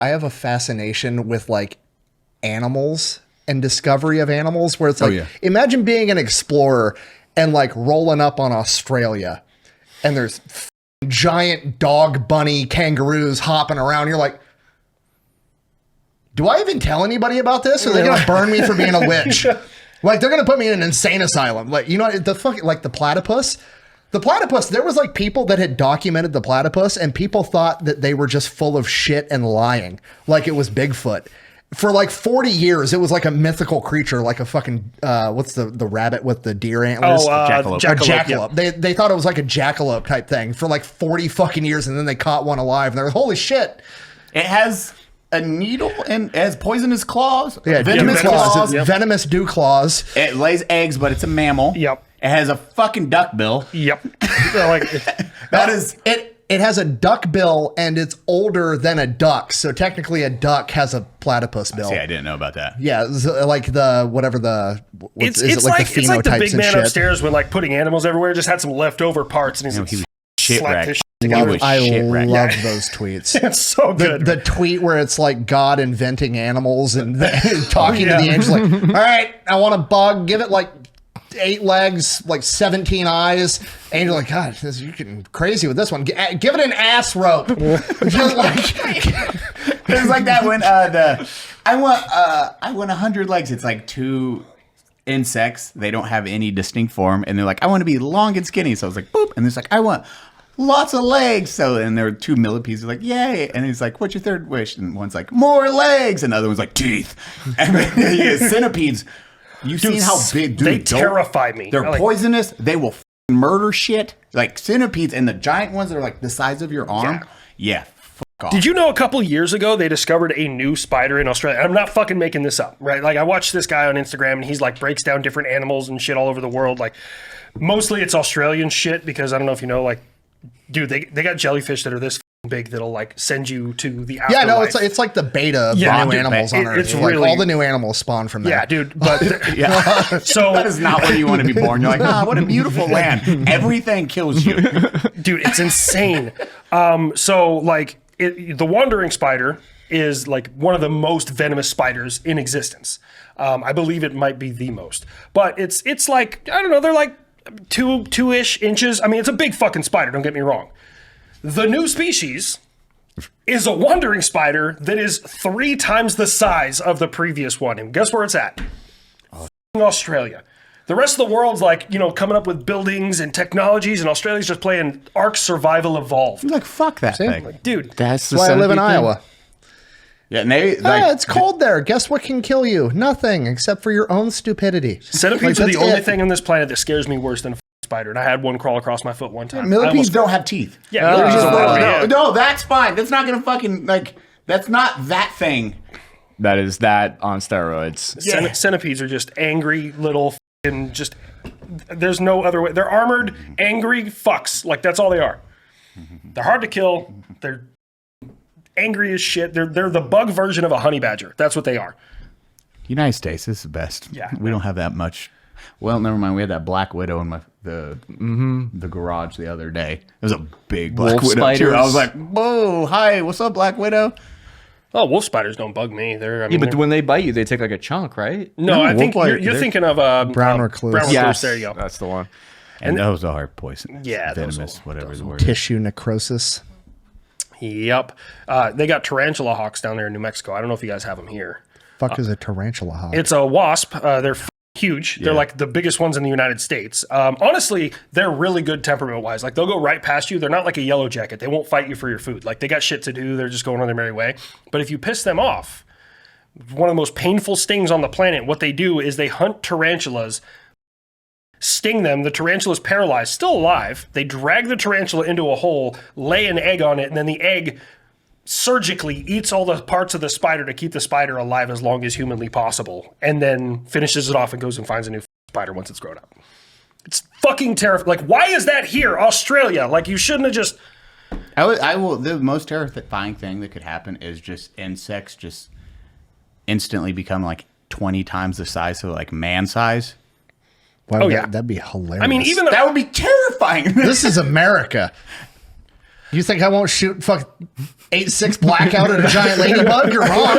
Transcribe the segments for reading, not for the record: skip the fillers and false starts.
I have a fascination with like animals and discovery of animals where it's like, imagine being an explorer and like rolling up on Australia and there's giant dog bunny kangaroos hopping around. You're like, do I even tell anybody about this? Or are they going to burn me for being a witch? Like, they're going to put me in an insane asylum. Like, you know, the fucking, like the platypus. The platypus, there was like people that had documented the platypus and people thought that they were just full of shit and lying. Like it was Bigfoot. For like 40 years, it was like a mythical creature, like a fucking, what's the rabbit with the deer antlers? Jackalope. Jackalope. Yeah. They thought it was like a jackalope type thing for like 40 fucking years, and then they caught one alive, and they're like, holy shit. It has a needle and has poisonous claws. Yeah, venomous claws. Yep. Venomous dew claws. It lays eggs, but it's a mammal. Yep. It has a fucking duck bill. Yep. It has a duck bill, and it's older than a duck. So technically, a duck has a platypus bill. See, I didn't know about that. Yeah, like the whatever the it's like the big man upstairs with like putting animals everywhere. Just had some leftover parts, and he was shit wrecked. I love those tweets. It's so good. The tweet where it's like God inventing animals and talking to the angels, like, all right, I want a bug, give it like 8 legs, like 17 eyes. And you're like, God, you're getting crazy with this one. Give it an ass rope. Just like, it's like that when I want 100 legs. It's like 2 insects. They don't have any distinct form, and they're like, I want to be long and skinny. So I was like, boop, and it's like, I want lots of legs. So and there were 2 millipedes. Like, yay! And he's like, what's your third wish? And one's like, more legs, and the other one's like, teeth. And then centipedes. You've seen how big they terrify me. They're poisonous. They will murder shit. Like centipedes and the giant ones that are like the size of your arm. Yeah. Fuck off. Did you know a couple years ago they discovered a new spider in Australia? I'm not fucking making this up, right? Like I watched this guy on Instagram and he's like breaks down different animals and shit all over the world. Like mostly it's Australian shit because I don't know if you know, like, dude, they got jellyfish that are this big that'll like send you to the afterlife. Yeah, no, it's like the beta of the new animals on Earth. It's like really, all the new animals spawn from there. Yeah, dude. But so that is not where you want to be born. You're like, what a beautiful land. Everything kills you, dude. It's insane. So like the wandering spider is like one of the most venomous spiders in existence. I believe it might be the most, but it's like, I don't know, they're like 2-ish inches. I mean, it's a big fucking spider. Don't get me wrong. The new species is a wandering spider that is 3 times the size of the previous one. And guess where it's at? Australia. The rest of the world's like, you know, coming up with buildings and technologies, and Australia's just playing Ark Survival Evolved. You're like, fuck that thing. Like, dude. That's why I live in Iowa. Yeah, and they like, it's cold there. Guess what can kill you? Nothing, except for your own stupidity. Centipedes are the only thing on this planet that scares me worse than a spider, and I had one crawl across my foot one time. Millipedes don't have teeth. Yeah, no, that's fine. That's not gonna fucking like. That's not that thing. That is that on steroids. Yeah. Centipedes are just angry little fucking just. There's no other way. They're armored, angry fucks. Like that's all they are. They're hard to kill. They're angry as shit. They're the bug version of a honey badger. That's what they are. United States is the best. Yeah, we don't have that much. Well, never mind. We had that black widow in the garage the other day. It was a big black widow too. I was like, "Whoa, hi, what's up, black widow?" Oh, wolf spiders don't bug me. But when they bite you, they take like a chunk, right? No, I think you're thinking of brown recluse. Brown recluse. There you go. That's the one. And those are poison. Yeah, venomous, whatever the word. Tissue necrosis. Yep. They got tarantula hawks down there in New Mexico. I don't know if you guys have them here. Fuck is a tarantula hawk? It's a wasp. They're huge. They're like the biggest ones in the United States. Honestly, they're really good temperament wise. Like they'll go right past you. They're not like a yellow jacket. They won't fight you for your food. Like they got shit to do. They're just going on their merry way. But if you piss them off, one of the most painful stings on the planet, what they do is they hunt tarantulas, sting them. The tarantula's paralyzed, still alive. They drag the tarantula into a hole, lay an egg on it, and then the egg surgically eats all the parts of the spider to keep the spider alive as long as humanly possible, and then finishes it off and goes and finds a new spider once it's grown up. It's fucking terrifying. Like, why is that here, Australia? Like, you shouldn't have just... I will. The most terrifying thing that could happen is just insects just instantly become like 20 times the size of like man size. Wow, that'd be hilarious. I mean, even that would be terrifying. This is America. You think I won't shoot 8.6 blackout at a giant ladybug? You're wrong.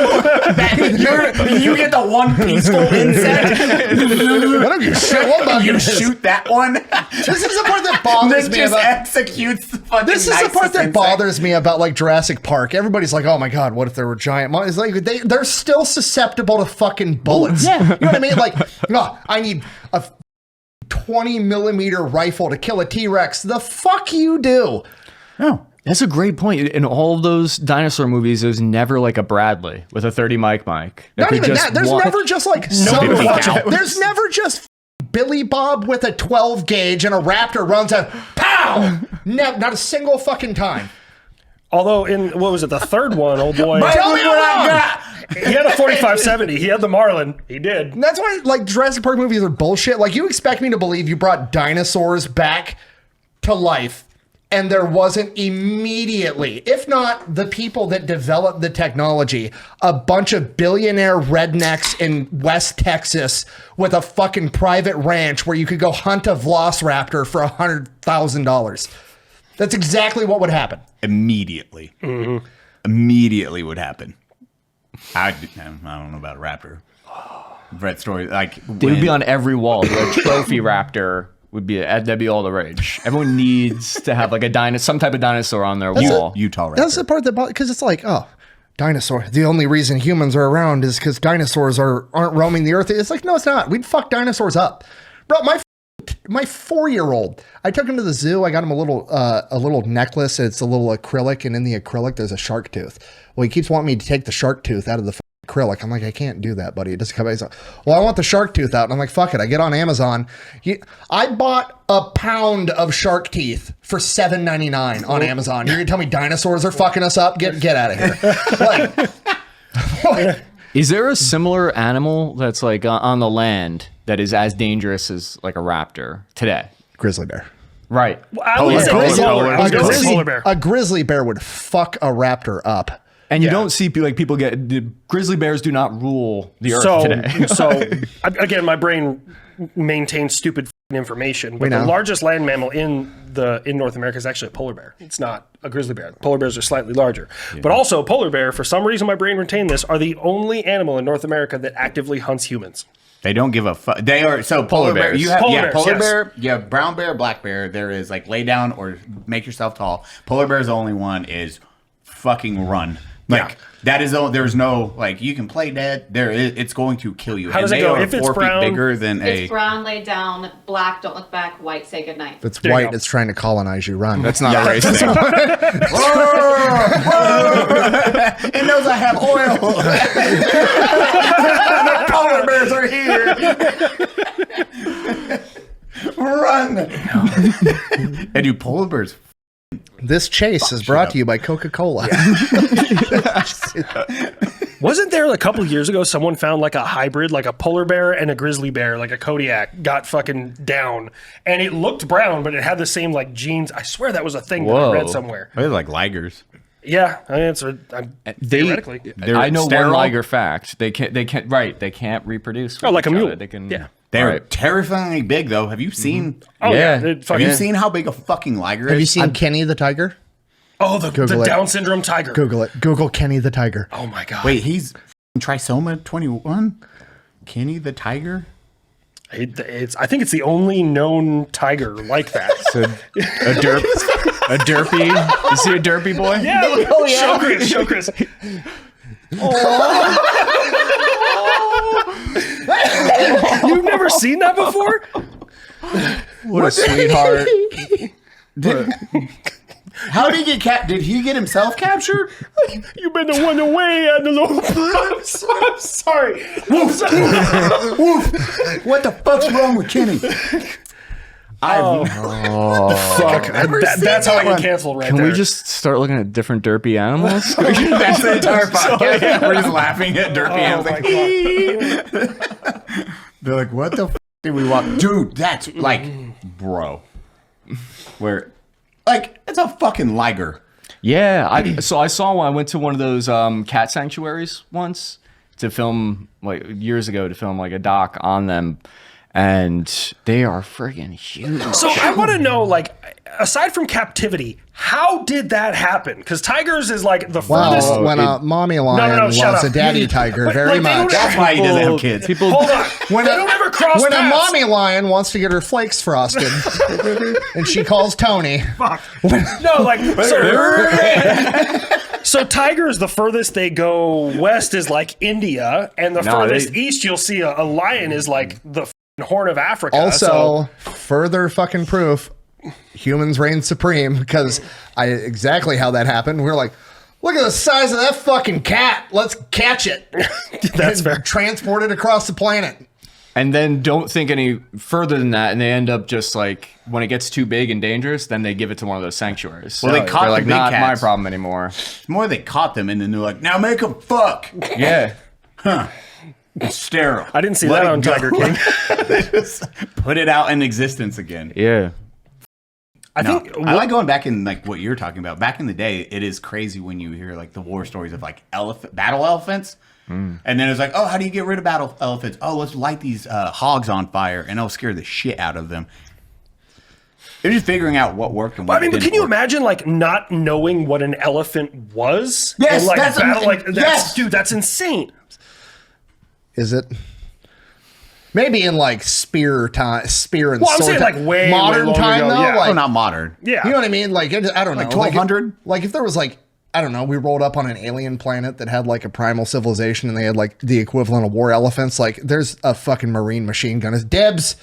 You get the one peaceful insect. What if you shoot one bug? You shoot that one. This is the part that bothers me just about. executes the fucking. This is the part that bothers me about like Jurassic Park. Everybody's like, "Oh my god, what if there were giant monsters?" Like they're still susceptible to fucking bullets. Yeah. You know what I mean? Like, no, I need a 20-millimeter rifle to kill a T-Rex. The fuck you do? Oh. That's a great point. In all of those dinosaur movies, there's never like a Bradley with a 30 mic mic. Not even that. There's never just like there's never just Billy Bob with a 12 gauge and a raptor runs out. Pow! Not a single fucking time. Although in what was it, the third one, old boy? Tell me what I got. He had a 45-70. He had the Marlin. He did. And that's why like Jurassic Park movies are bullshit. Like you expect me to believe you brought dinosaurs back to life and there wasn't immediately, if not the people that developed the technology, a bunch of billionaire rednecks in West Texas with a fucking private ranch where you could go hunt a velociraptor for $100,000. That's exactly what would happen. Immediately. Mm-hmm. Immediately would happen. I don't know about a raptor. I've read stories like They would be on every wall. A trophy raptor would be that'd be all the rage. Everyone needs to have like some type of dinosaur on their wall. Utah raptor. That's the part that because it's like, oh, dinosaur. The only reason humans are around is because dinosaurs aren't roaming the earth. It's like, no, it's not. We'd fuck dinosaurs up, bro. My 4-year-old, I took him to the zoo. I got him a little necklace. It's a little acrylic, and in the acrylic there's a shark tooth. Well, he keeps wanting me to take the shark tooth out of the acrylic. I'm like, I can't do that, buddy. It doesn't come out. He's like, well, I want the shark tooth out. And I'm like, fuck it. I get on Amazon. I bought a pound of shark teeth for $7.99 on Amazon. You're gonna tell me dinosaurs are fucking us up? Get out of here. Like, Is there a similar animal that's like on the land that is as dangerous as like a raptor today? grizzly bear. Right. I would say polar bear. A grizzly bear would fuck a raptor up. And you don't see people grizzly bears do not rule the earth today. So again, my brain maintains stupid information. But the largest land mammal in North America is actually a polar bear. It's not a grizzly bear. Polar bears are slightly larger. Yeah. But also polar bear, for some reason my brain retained this, are the only animal in North America that actively hunts humans. They don't give a fuck. They are polar bear. You have polar bears, bear. You have brown bear, black bear. There is like lay down or make yourself tall. Polar bear is the only one. Is fucking run. Like that is there's no like you can play dead. It's going to kill you. How does it go? If it's 4 brown, feet bigger than it's brown, lay down, black, don't look back, white, say goodnight. If it's white, it's trying to colonize you. Run. That's not a race thing. It knows I have oil. The polar bears are here. Run. And you polar bears. This chase is brought to you by Coca-Cola. Wasn't there a couple years ago someone found like a hybrid, like a polar bear and a grizzly bear, like a Kodiak, got fucking down, and it looked brown, but it had the same like genes. I swear that was a thing that I read somewhere. They're like ligers. Yeah, I mean, theoretically. I know sterile. one liger fact. They can't reproduce. Oh, like a mule. They can. Yeah. They're terrifyingly big, though. Have you seen? Oh yeah. Have you seen how big a fucking liger is? Have you seen Kenny the tiger? Oh, the Down syndrome tiger. Google it. Google Kenny the tiger. Oh my god. Wait, he's Trisoma 21. Kenny the tiger. I think it's the only known tiger like that. So a derpy. You see a derpy boy? Yeah. Show Chris. You've never seen that before? What a sweetheart. How did he get Did he get himself captured? You've been the one away at the loop. I'm sorry. Woof. What the fuck's wrong with Kenny? Fuck. That's how I get canceled right Can there. we just start looking at different derpy animals? That's the entire podcast. We're just laughing at derpy animals. They're like, what the did we walk? Dude, that's like, bro. Where, like, it's a fucking liger. Yeah, I saw one. I went to one of those cat sanctuaries once to film, like years ago, to film like a doc on them. and they are friggin' huge. So I want to know, like, aside from captivity, how did that happen? Because tigers is like the furthest. Well, when a mommy lion shut loves up. a daddy tiger very Like, they don't much. That's why he doesn't have kids. Hold on. They don't ever cross When a paths. mommy lion wants to get her flakes frosted, and she calls Tony. No, like so tigers, the furthest they go west is like India, and the furthest east you'll see a lion is like the Horn of Africa. Also, further fucking proof, humans reign supreme, because exactly how that happened. We're like, look at the size of that fucking cat. Let's catch it. That's and fair. transport it across the planet. And then don't think any further than that, and they end up just like when it gets too big and dangerous, then they give it to one of those sanctuaries. Well, they caught they're the like, big not my cats. problem anymore. It's more they caught them and then they're like, now make them fuck. Yeah. It's sterile. I didn't see Let that it on go. Tiger King. They just put it out in existence again. Yeah. I think I like going back in like what you're talking about. Back in the day, it is crazy when you hear like the war stories of like battle elephants. And then it's like, oh, how do you get rid of battle elephants? Oh, let's light these hogs on fire, and it'll scare the shit out of them. They're just figuring out what worked and what I mean, but didn't can you work. imagine like not knowing what an elephant was? Yes, And, like, that's battle, like that's, yes. dude, that's insane. Is it? Maybe in like spear and Well, I'm sword saying, time. like, way modern longer time ago, though. yeah. Like, Oh, not modern. Yeah, you know what I mean? Like, I don't know. Like 1200? Like if there was like, I don't know, we rolled up on an alien planet that had like a primal civilization and they had like the equivalent of war elephants. Like there's a fucking marine machine gun. It's Debs.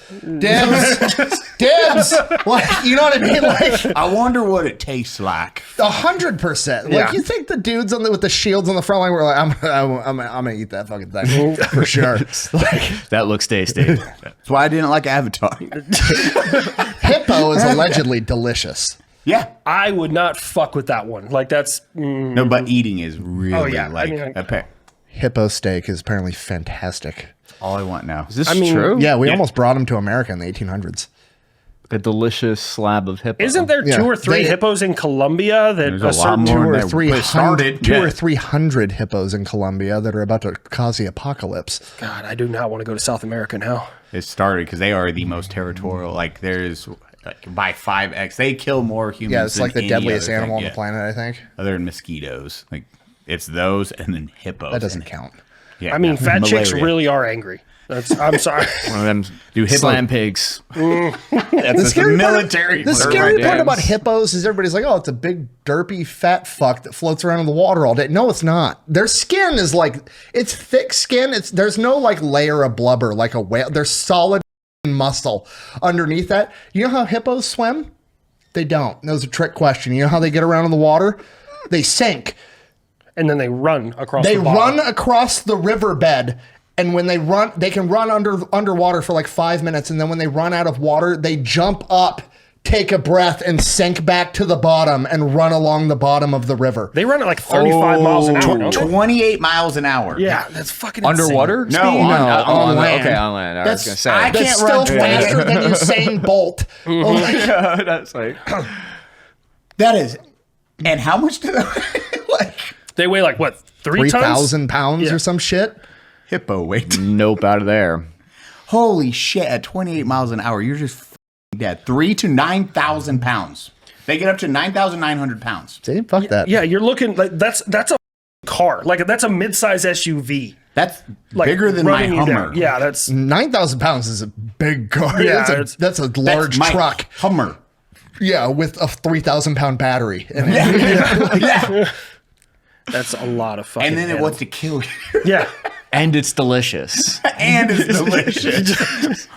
Like, you know what I mean? Like I wonder what it tastes like. 100%. Like Yeah. you think the dudes with the shields on the front line were like, I'm gonna eat that fucking thing for sure. Like That looks tasty. That's why I didn't like Avatar. hippo is allegedly delicious. Yeah. I would not fuck with that one. Like that's No, but eating is really yeah. I like mean, a pair. Hippo steak is apparently fantastic. All I want now. Is this I mean, true? Yeah, we almost brought him to America in the 1800s. A delicious slab of hippo. Isn't there Yeah. 2 or 3 They- hippos in Colombia that There's a lot certain more. Two or When three they started, hundred, two yeah. or 300 hippos in Colombia that are about to cause the apocalypse. God, I do not want to go to South America now. It started because they are the most territorial. Like there's by 5x, they kill more humans. Yeah, it's than like the any deadliest other animal thing. on the planet, I think. Other than mosquitoes, like it's those and then hippos. That doesn't count. Yeah, I mean, no, fat chicks malaria. really are angry. I'm sorry. one of them hippo- slam pigs? That's scary part- military. The They're scary right part there. about hippos is everybody's like, oh, it's a big derpy fat fuck that floats around in the water all day. No, it's not. Their skin is like, it's thick skin. There's no like layer of blubber like a whale. There's solid muscle underneath that. You know how hippos swim? They don't. That was a trick question. You know how they get around in the water? They sink. And then they run across They the bottom. run across the riverbed, and when they run, they can run underwater for like 5 minutes, and then when they run out of water, they jump up, take a breath, and sink back to the bottom and run along the bottom of the river. They run at like 35 miles an hour, don't they? 28 miles an hour. Yeah, that's fucking Underwater? insane. No, speed? on land. Okay, on land. I was gonna say. I That's can't still run 20. faster than Usain Bolt. That's like That is. And how much do they like They weigh like what, 3 tons? 3,000 pounds Yeah. or some shit. hippo weight? nope out of there. Holy shit! At 28 miles an hour, you're just f***ing dead. 3,000 to 9,000 pounds. They get up to 9,900 pounds. See, fuck that. Yeah, you're looking like that's a car. Like that's a mid-size SUV. That's Like bigger than my running you Hummer. down. Yeah, that's 9,000 pounds is a big car. Yeah, that's a That's large my truck. Hummer. Yeah, with a 3,000 pound battery. And Yeah. that's a lot of fucking. And then it animals. wants to kill you. Yeah. And it's delicious. And it's delicious.